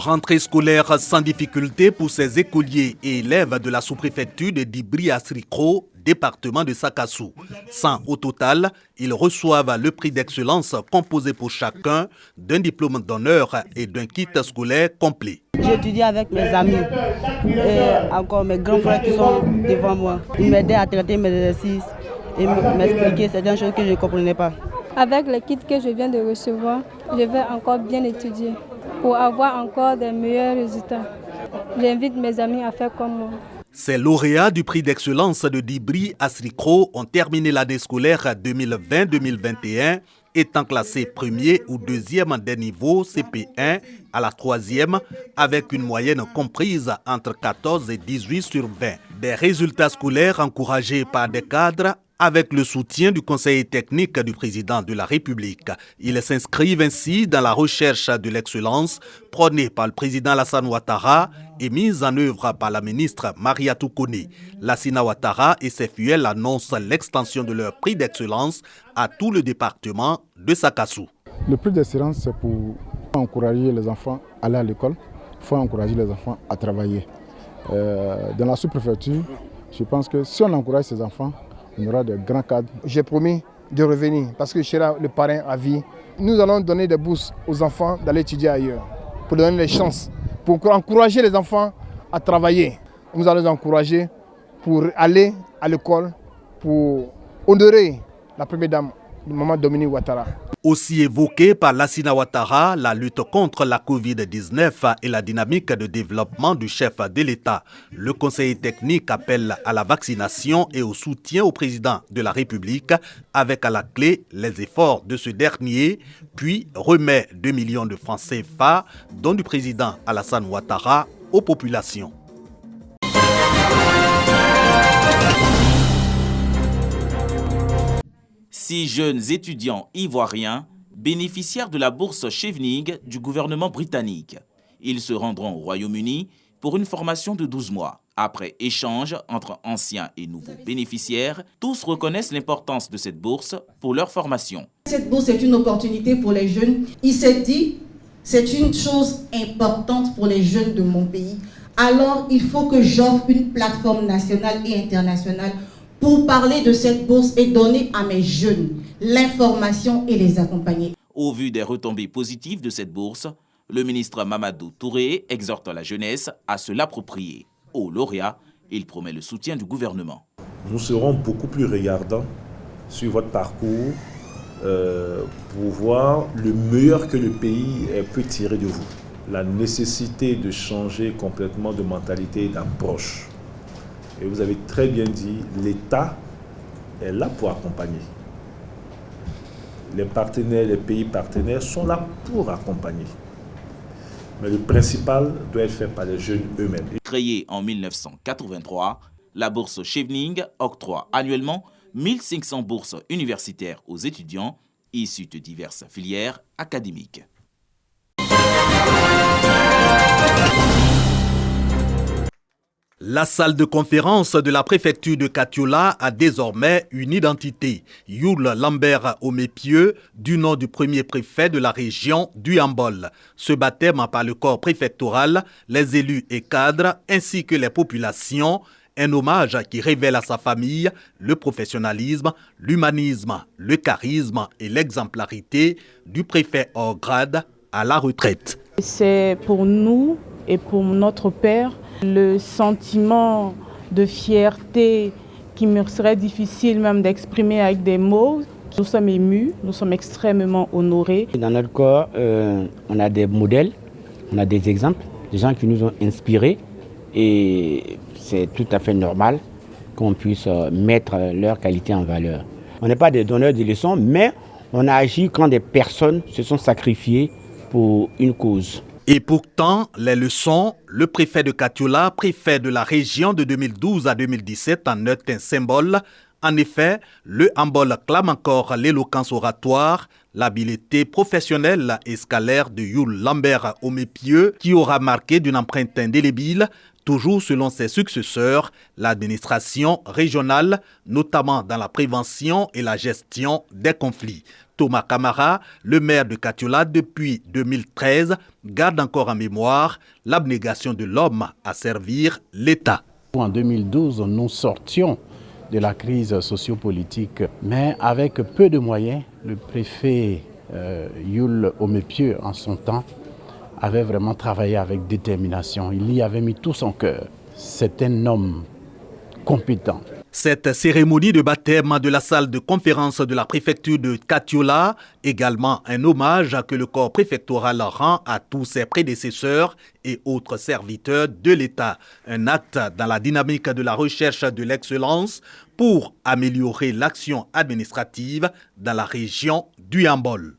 Rentrée scolaire sans difficulté pour ces écoliers et élèves de la sous-préfecture de Dibri-Asrikro, département de Sakassou. Au total, ils reçoivent le prix d'excellence composé pour chacun d'un diplôme d'honneur et d'un kit scolaire complet. J'étudie avec mes amis et encore mes grands frères qui sont devant moi. Ils m'aidaient à traiter mes exercices et m'expliquer certaines choses que je ne comprenais pas. Avec le kit que je viens de recevoir, je vais encore bien étudier pour avoir encore des meilleurs résultats. J'invite mes amis à faire comme moi. Ces lauréats du prix d'excellence de Dibri-Asrikro ont terminé l'année scolaire 2020-2021, étant classés premier ou deuxième des niveaux CP1 à la troisième, avec une moyenne comprise entre 14 et 18 sur 20. Des résultats scolaires encouragés par des cadres avec le soutien du conseil technique du président de la République. Ils s'inscrivent ainsi dans la recherche de l'excellence prônée par le président Alassane Ouattara et mise en œuvre par la ministre Mariatou Kone. Lassina Ouattara et ses fidèles annoncent l'extension de leur prix d'excellence à tout le département de Sakassou. Le prix d'excellence, c'est pour encourager les enfants à aller à l'école, il faut encourager les enfants à travailler. Dans la sous-préfecture, je pense que si on encourage ces enfants, on aura de grands cadres. J'ai promis de revenir parce que je serai le parrain à vie. Nous allons donner des bourses aux enfants d'aller étudier ailleurs, pour donner les chances, pour encourager les enfants à travailler. Nous allons les encourager pour aller à l'école, pour honorer la première dame, Maman Dominique Ouattara. Aussi évoqué par Lassina Ouattara, la lutte contre la Covid-19 et la dynamique de développement du chef de l'État. Le conseil technique appelle à la vaccination et au soutien au président de la République, avec à la clé les efforts de ce dernier, puis remet 2 millions de francs CFA, dont du président Alassane Ouattara, aux populations. Six jeunes étudiants ivoiriens bénéficiaires de la bourse Chevening du gouvernement britannique. Ils se rendront au Royaume-Uni pour une formation de 12 mois. Après échange entre anciens et nouveaux bénéficiaires, tous reconnaissent l'importance de cette bourse pour leur formation. Cette bourse est une opportunité pour les jeunes. Il s'est dit, c'est une chose importante pour les jeunes de mon pays. Alors, il faut que j'offre une plateforme nationale et internationale pour parler de cette bourse et donner à mes jeunes l'information et les accompagner. Au vu des retombées positives de cette bourse, le ministre Mamadou Touré exhorte la jeunesse à se l'approprier. Au lauréat, il promet le soutien du gouvernement. Nous serons beaucoup plus regardants sur votre parcours pour voir le meilleur que le pays peut tirer de vous. La nécessité de changer complètement de mentalité et d'approche. Et vous avez très bien dit, l'État est là pour accompagner. Les partenaires, les pays partenaires sont là pour accompagner. Mais le principal doit être fait par les jeunes eux-mêmes. Créée en 1983, la bourse Chevening octroie annuellement 1500 bourses universitaires aux étudiants issus de diverses filières académiques. La salle de conférence de la préfecture de Katiola a désormais une identité. Youl Lambert Omépieux, du nom du premier préfet de la région du Hambol. Ce baptême par le corps préfectoral, les élus et cadres, ainsi que les populations, un hommage qui révèle à sa famille le professionnalisme, l'humanisme, le charisme et l'exemplarité du préfet hors grade à la retraite. C'est pour nous et pour notre père le sentiment de fierté qui me serait difficile même d'exprimer avec des mots. Nous sommes émus, nous sommes extrêmement honorés. Dans notre corps, on a des modèles, on a des exemples, des gens qui nous ont inspirés et c'est tout à fait normal qu'on puisse mettre leur qualité en valeur. On n'est pas des donneurs de leçons, mais on a agi quand des personnes se sont sacrifiées pour une cause. Et pourtant, les leçons, le préfet de Katiola, préfet de la région de 2012 à 2017 en est un symbole. En effet, le Hambol clame encore l'éloquence oratoire, l'habileté professionnelle et scalaire de Youl Lambert Omépieux, qui aura marqué d'une empreinte indélébile, toujours selon ses successeurs, l'administration régionale, notamment dans la prévention et la gestion des conflits. Thomas Camara, le maire de Katiola depuis 2013, garde encore en mémoire l'abnégation de l'homme à servir l'État. En 2012, nous sortions de la crise sociopolitique, mais avec peu de moyens. Le préfet Yul Omepieux, en son temps, avait vraiment travaillé avec détermination. Il y avait mis tout son cœur. C'est un homme compétent. Cette cérémonie de baptême de la salle de conférence de la préfecture de Katiola, également un hommage que le corps préfectoral rend à tous ses prédécesseurs et autres serviteurs de l'État. Un acte dans la dynamique de la recherche de l'excellence pour améliorer l'action administrative dans la région du Yambol.